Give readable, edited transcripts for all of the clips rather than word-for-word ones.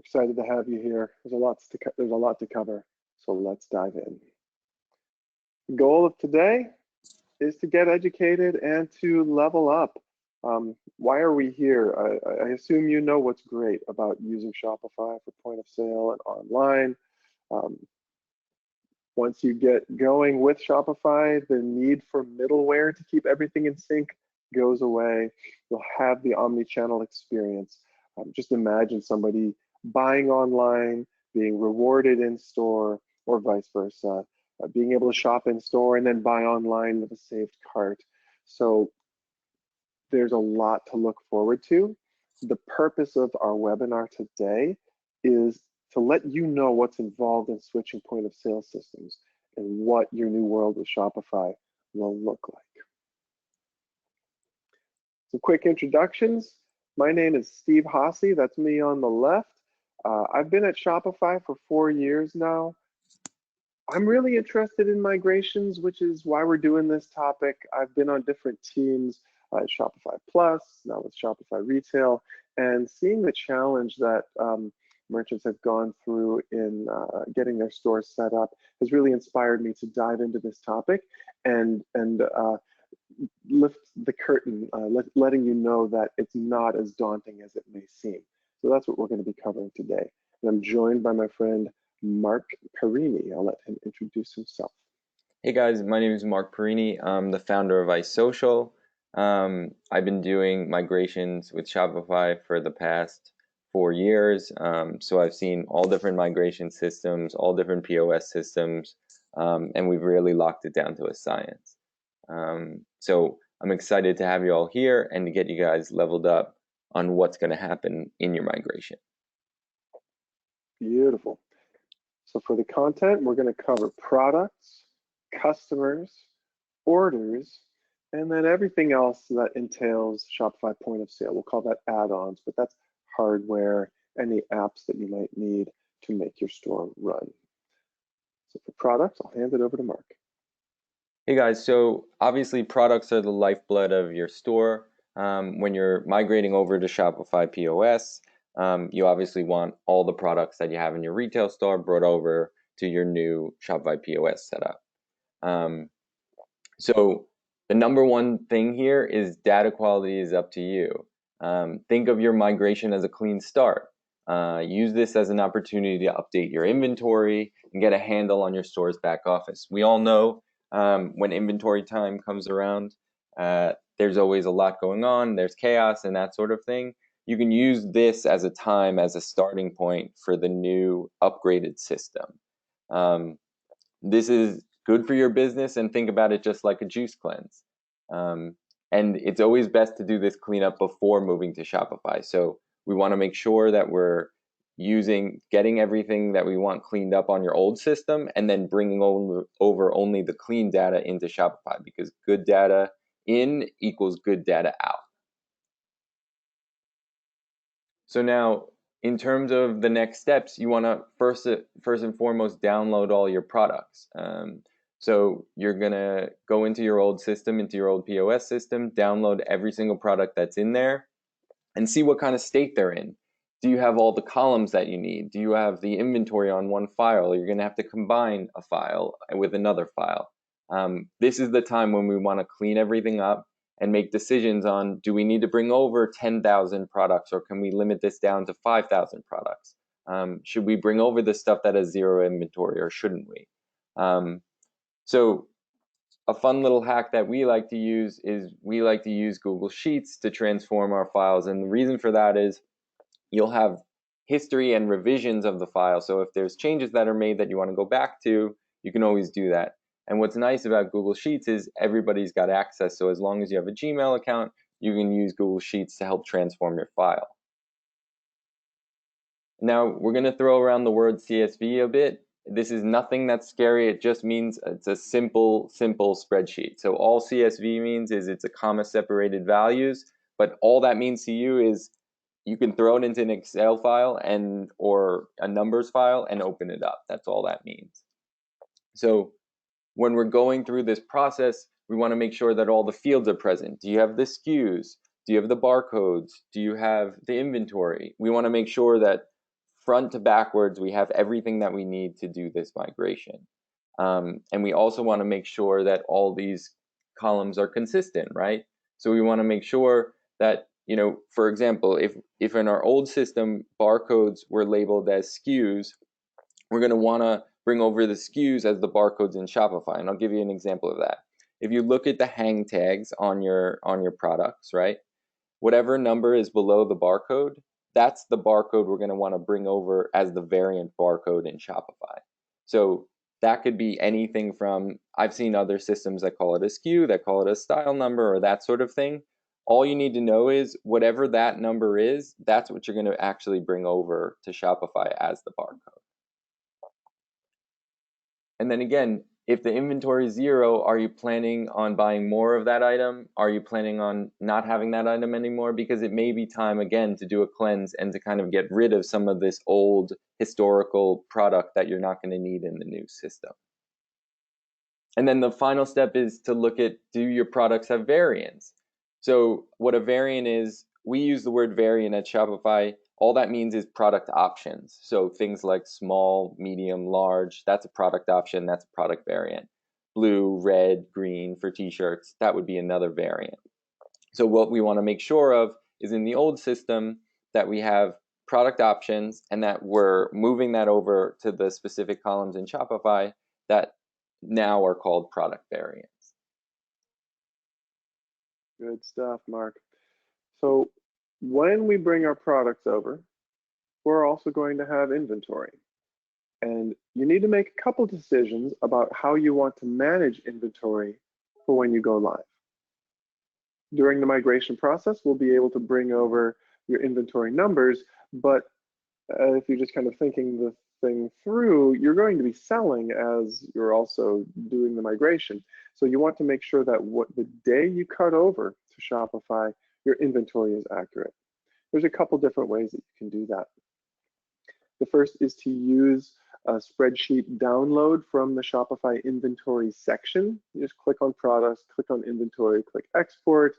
Excited to have you here. There's a lot to cover, so let's dive in. The goal of today is to get educated and to level up. Why are we here? I assume you know what's great about using Shopify for point of sale and online. Once you get going with Shopify, the need for middleware to keep everything in sync goes away. You'll have the omni-channel experience. Just imagine somebody buying online, being rewarded in store, or vice versa. Being able to shop in store and then buy online with a saved cart. So there's a lot to look forward to. The purpose of our webinar today is to let you know what's involved in switching point of sale systems and what your new world with Shopify will look like. Some quick introductions. My name is Steve Haase, that's me on the left. I've been at Shopify for 4 years now. I'm really interested in migrations, which is why we're doing this topic. I've been on different teams at Shopify Plus, now with Shopify Retail, and seeing the challenge that merchants have gone through in getting their stores set up has really inspired me to dive into this topic and lift the curtain, letting you know that it's not as daunting as it may seem. So that's what we're going to be covering today. And I'm joined by my friend Mark Perini. I'll let him introduce himself. Hey guys, my name is Mark Perini. I'm the founder of ICEE Social. I've been doing migrations with Shopify for the past 4 years. So I've seen all different migration systems, all different POS systems, and we've really locked it down to a science. So I'm excited to have you all here and to get you guys leveled up on what's going to happen in your migration. Beautiful. So for the content, we're going to cover products, customers, orders, and then everything else that entails Shopify point of sale. We'll call that add-ons, but that's hardware, any apps that you might need to make your store run. So for products, I'll hand it over to Mark. Hey guys, so obviously products are the lifeblood of your store. When you're migrating over to Shopify POS, you obviously want all the products that you have in your retail store brought over to your new Shopify POS setup. So the number one thing here is data quality is up to you. Think of your migration as a clean start. Use this as an opportunity to update your inventory and get a handle on your store's back office. We all know when inventory time comes around, there's always a lot going on, there's chaos and that sort of thing. You can use this as a time, as a starting point for the new upgraded system. This is good for your business, and think about it just like a juice cleanse. And it's always best to do this cleanup before moving to Shopify. So we want to make sure that we're getting everything that we want cleaned up on your old system and then bringing over only the clean data into Shopify, because good data in equals good data out. So now, in terms of the next steps, you want to first and foremost download all your products. So you're going to go into your old system, into your old POS system, download every single product that's in there, and see what kind of state they're in. Do you have all the columns that you need? Do you have the inventory on one file? Or you're going to have to combine a file with another file. This is the time when we want to clean everything up and make decisions on, do we need to bring over 10,000 products, or can we limit this down to 5,000 products? Should we bring over the stuff that has zero inventory, or shouldn't we? So a fun little hack that we like to use is we like to use Google Sheets to transform our files. And the reason for that is you'll have history and revisions of the file. So if there's changes that are made that you want to go back to, you can always do that. And what's nice about Google Sheets is everybody's got access. So as long as you have a Gmail account, you can use Google Sheets to help transform your file. Now, we're going to throw around the word CSV a bit. This is nothing that's scary. It just means it's a simple spreadsheet. So all CSV means is it's a comma separated values, but all that means to you is you can throw it into an Excel file or a numbers file and open it up. That's all that means. So when we're going through this process, we want to make sure that all the fields are present. Do you have the SKUs? Do you have the barcodes? Do you have the inventory? We want to make sure that front to backwards, we have everything that we need to do this migration. And we also want to make sure that all these columns are consistent, right? So we want to make sure that, for example, if in our old system barcodes were labeled as SKUs, we're going to want to bring over the SKUs as the barcodes in Shopify. And I'll give you an example of that. If you look at the hang tags on your products, right? Whatever number is below the barcode, that's the barcode we're going to want to bring over as the variant barcode in Shopify. So that could be anything from, I've seen other systems that call it a SKU, that call it a style number, or that sort of thing. All you need to know is whatever that number is, that's what you're going to actually bring over to Shopify as the barcode. And then again, if the inventory is 0, are you planning on buying more of that item? Are you planning on not having that item anymore? Because it may be time again to do a cleanse and to kind of get rid of some of this old historical product that you're not going to need in the new system. And then the final step is to look at, do your products have variants? So what a variant is, we use the word variant at Shopify. All that means is product options. So things like small, medium, large, that's a product option, that's a product variant. Blue, red, green for t-shirts, that would be another variant. So what we want to make sure of is in the old system that we have product options and that we're moving that over to the specific columns in Shopify that now are called product variants. Good stuff, Mark. So when we bring our products over, we're also going to have inventory. And you need to make a couple decisions about how you want to manage inventory for when you go live. During the migration process, we'll be able to bring over your inventory numbers, but if you're just kind of thinking the thing through, you're going to be selling as you're also doing the migration. So you want to make sure that the day you cut over to Shopify, your inventory is accurate. There's a couple different ways that you can do that. The first is to use a spreadsheet download from the Shopify inventory section. You just click on products, click on inventory, click export,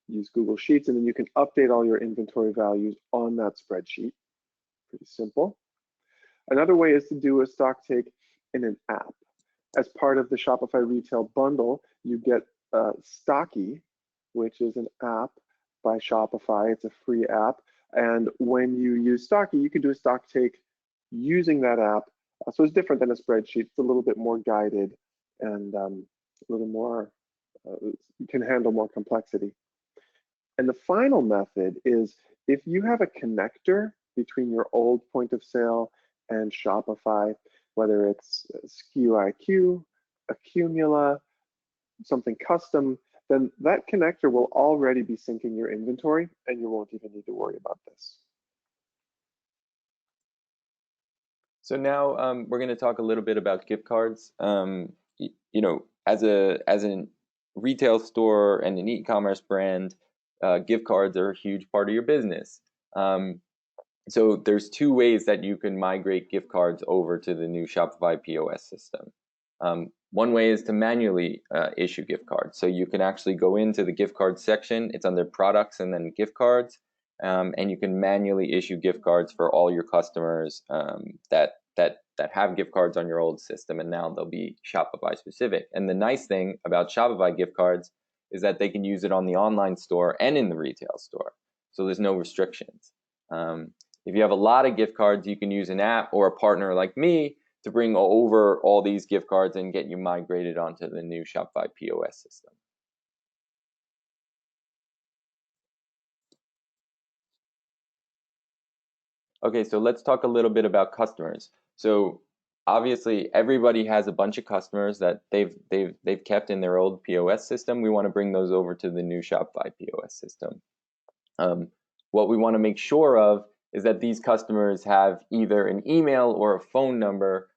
use Google Sheets, and then you can update all your inventory values on that spreadsheet. Pretty simple. Another way is to do a stock take in an app. As part of the Shopify retail bundle, you get Stocky, which is an app by Shopify. It's a free app. And when you use Stocky, you can do a stock take using that app. So it's different than a spreadsheet. It's a little bit more guided and a little more, can handle more complexity. And the final method is if you have a connector between your old point of sale and Shopify, whether it's SKU IQ, Accumula, something custom, then that connector will already be syncing your inventory and you won't even need to worry about this. So now we're going to talk a little bit about gift cards. As a retail store and an e-commerce brand, gift cards are a huge part of your business. So there's two ways that you can migrate gift cards over to the new Shopify POS system. One way is to manually issue gift cards. So you can actually go into the gift card section. It's under products and then gift cards. And you can manually issue gift cards for all your customers that have gift cards on your old system, and now they'll be Shopify specific. And the nice thing about Shopify gift cards is that they can use it on the online store and in the retail store. So there's no restrictions. If you have a lot of gift cards, you can use an app or a partner like me to bring over all these gift cards and get you migrated onto the new Shopify POS system. Okay, so let's talk a little bit about customers. So obviously, everybody has a bunch of customers that they've kept in their old POS system. We want to bring those over to the new Shopify POS system. What we want to make sure of is that these customers have either an email or a phone number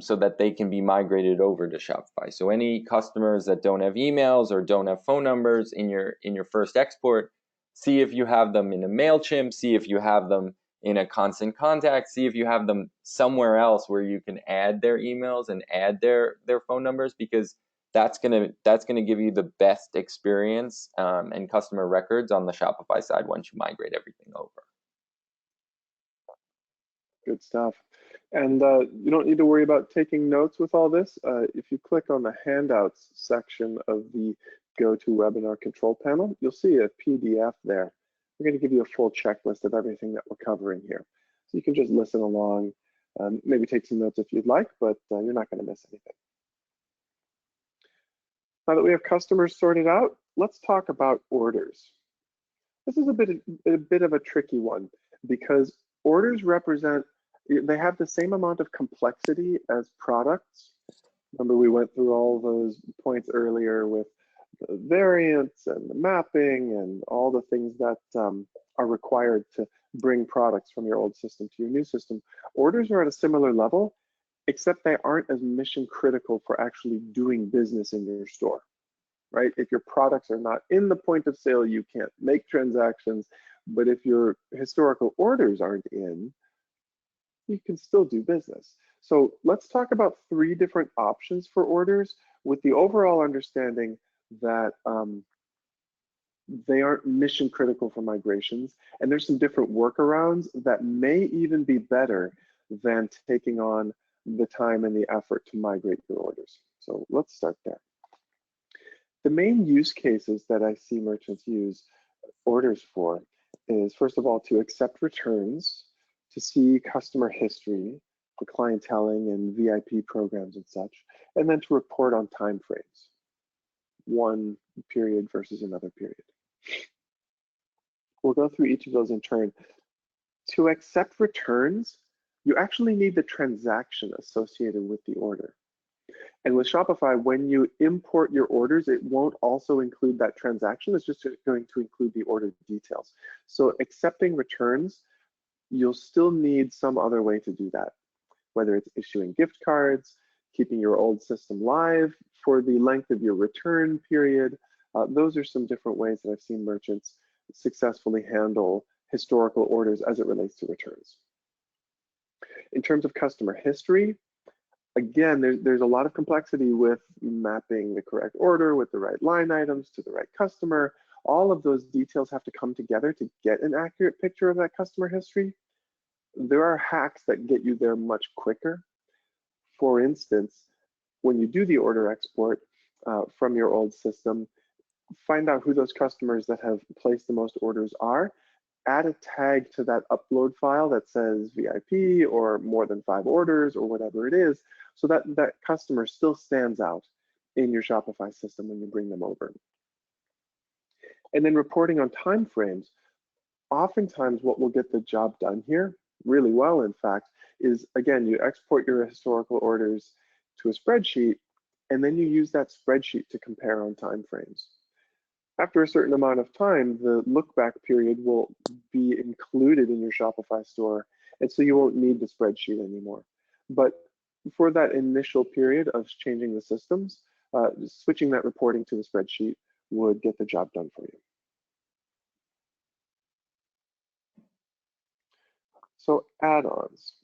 so that they can be migrated over to Shopify. So any customers that don't have emails or don't have phone numbers in your first export, see if you have them in a MailChimp, see if you have them in a constant contact, see if you have them somewhere else where you can add their emails and add their phone numbers, because that's gonna give you the best experience and customer records on the Shopify side once you migrate everything over. Good stuff. And you don't need to worry about taking notes with all this. If you click on the handouts section of the GoToWebinar control panel, you'll see a PDF there. We're going to give you a full checklist of everything that we're covering here. So you can just listen along, maybe take some notes if you'd like, but you're not going to miss anything. Now that we have customers sorted out, let's talk about orders. This is a bit of a tricky one because orders represent, they have the same amount of complexity as products. Remember, we went through all those points earlier with the variants and the mapping and all the things that are required to bring products from your old system to your new system. Orders are at a similar level, except they aren't as mission critical for actually doing business in your store. Right? If your products are not in the point of sale, you can't make transactions. But if your historical orders aren't in, you can still do business. So let's talk about 3 different options for orders with the overall understanding that they aren't mission critical for migrations. And there's some different workarounds that may even be better than taking on the time and the effort to migrate your orders. So let's start there. The main use cases that I see merchants use orders for is, first of all, to accept returns, to see customer history, for clienteling and VIP programs and such, and then to report on time frames, one period versus another period. We'll go through each of those in turn. To accept returns, you actually need the transaction associated with the order. And with Shopify, when you import your orders, it won't also include that transaction. It's just going to include the order details. So accepting returns, you'll still need some other way to do that, whether it's issuing gift cards, keeping your old system live for the length of your return period. Those are some different ways that I've seen merchants successfully handle historical orders as it relates to returns. In terms of customer history, again, there's a lot of complexity with mapping the correct order with the right line items to the right customer. All of those details have to come together to get an accurate picture of that customer history. There are hacks that get you there much quicker. For instance, when you do the order export from your old system, find out who those customers that have placed the most orders are, add a tag to that upload file that says VIP or more than 5 orders or whatever it is, so that that customer still stands out in your Shopify system when you bring them over. And then reporting on time frames. Oftentimes what will get the job done here, really well in fact, is again, you export your historical orders to a spreadsheet, and then you use that spreadsheet to compare on time frames. After a certain amount of time, the look back period will be included in your Shopify store, and so you won't need the spreadsheet anymore. But for that initial period of changing the systems, switching that reporting to the spreadsheet would get the job done for you. So add-ons.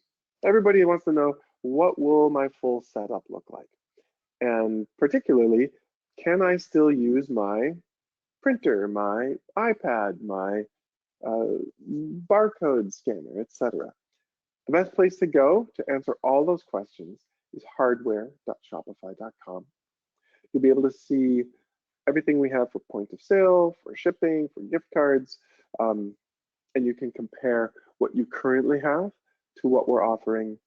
Everybody wants to know, what will my full setup look like? And particularly, can I still use my printer, my iPad, my barcode scanner, etc.? The best place to go to answer all those questions is hardware.shopify.com. You'll be able to see everything we have for point of sale, for shipping, for gift cards, and you can compare what you currently have to what we're offering,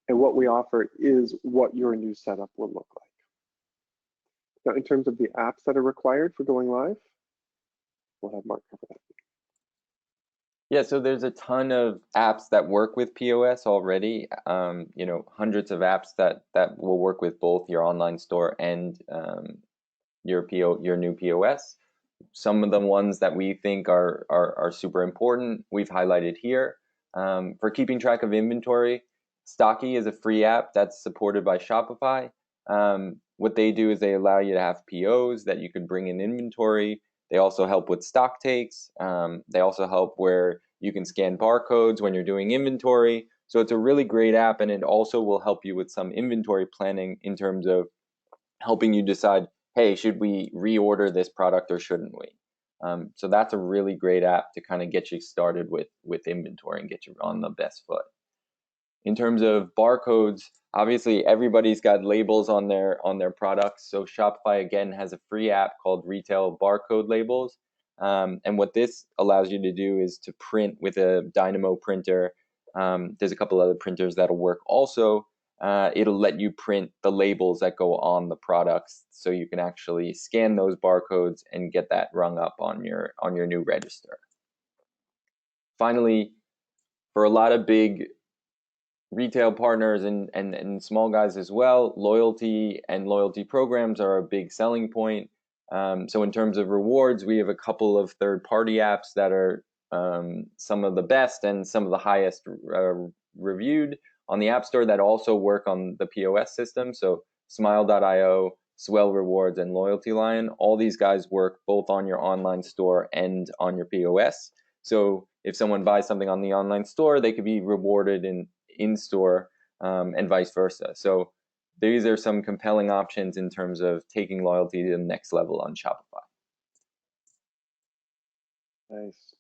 and what we offer is what your new setup will look like. Now, in terms of the apps that are required for going live, we'll have Mark cover that. Yeah, so there's a ton of apps that work with POS already. You know, hundreds of apps that will work with both your online store and your new POS. Some of the ones that we think are super important, we've highlighted here. For keeping track of inventory, Stocky is a free app that's supported by Shopify. What they do is they allow you to have POs that you could bring in inventory. They also help with stock takes. They also help where you can scan barcodes when you're doing inventory. So it's a really great app, and it also will help you with some inventory planning in terms of helping you decide, hey, should we reorder this product or shouldn't we? So that's a really great app to kind of get you started with inventory and get you on the best foot. In terms of barcodes, obviously everybody's got labels on their products. So Shopify again has a free app called Retail Barcode Labels. And what this allows you to do is to print with a Dynamo printer. There's a couple other printers that'll work also. It'll let you print the labels that go on the products, so you can actually scan those barcodes and get that rung up on your new register. Finally, for a lot of big retail partners and small guys as well, loyalty and loyalty programs are a big selling point. So in terms of rewards, we have a couple of third-party apps that are some of the best and some of the highest reviewed on the App Store that also work on the POS system. So Smile.io, Swell Rewards, and Loyalty Lion. All these guys work both on your online store and on your POS. So if someone buys something on the online store, they could be rewarded in store, and vice versa. So these are some compelling options in terms of taking loyalty to the next level on Shopify. Nice.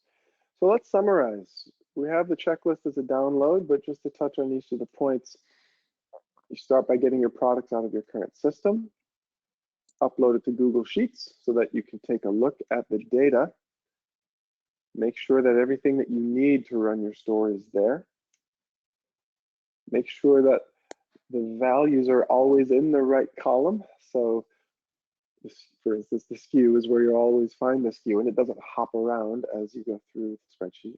So let's summarize. We have the checklist as a download, but just to touch on each of the points, you start by getting your products out of your current system, upload it to Google Sheets so that you can take a look at the data, make sure that everything that you need to run your store is there, make sure that the values are always in the right column. So this, for instance, the SKU is where you'll always find the SKU and it doesn't hop around as you go through the spreadsheet.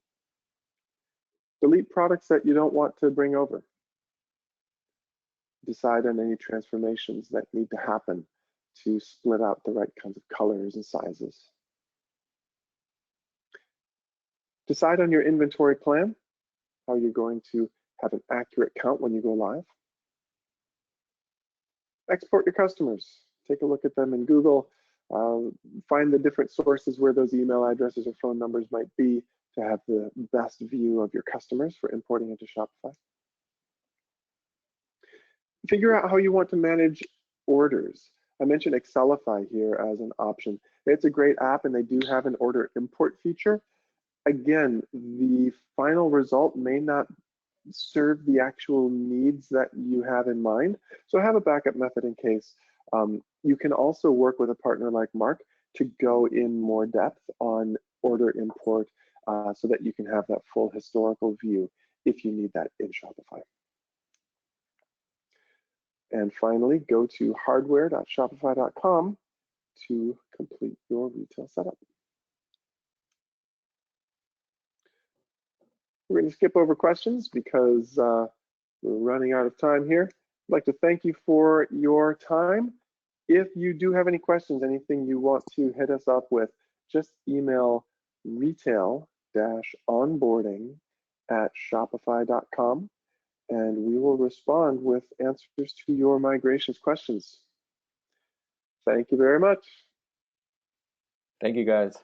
Delete products that you don't want to bring over. Decide on any transformations that need to happen to split out the right kinds of colors and sizes. Decide on your inventory plan, how you're going to have an accurate count when you go live. Export your customers. Take a look at them in Google. Find the different sources where those email addresses or phone numbers might be to have the best view of your customers for importing into Shopify. Figure out how you want to manage orders. I mentioned Excelify here as an option. It's a great app and they do have an order import feature. Again, the final result may not serve the actual needs that you have in mind. So have a backup method in case. You can also work with a partner like Mark to go in more depth on order import so that you can have that full historical view if you need that in Shopify. And finally, go to hardware.shopify.com to complete your retail setup. We're going to skip over questions because we're running out of time here. I'd like to thank you for your time. If you do have any questions, anything you want to hit us up with, just email retail-onboarding@shopify.com and we will respond with answers to your migrations questions. Thank you very much. Thank you, guys.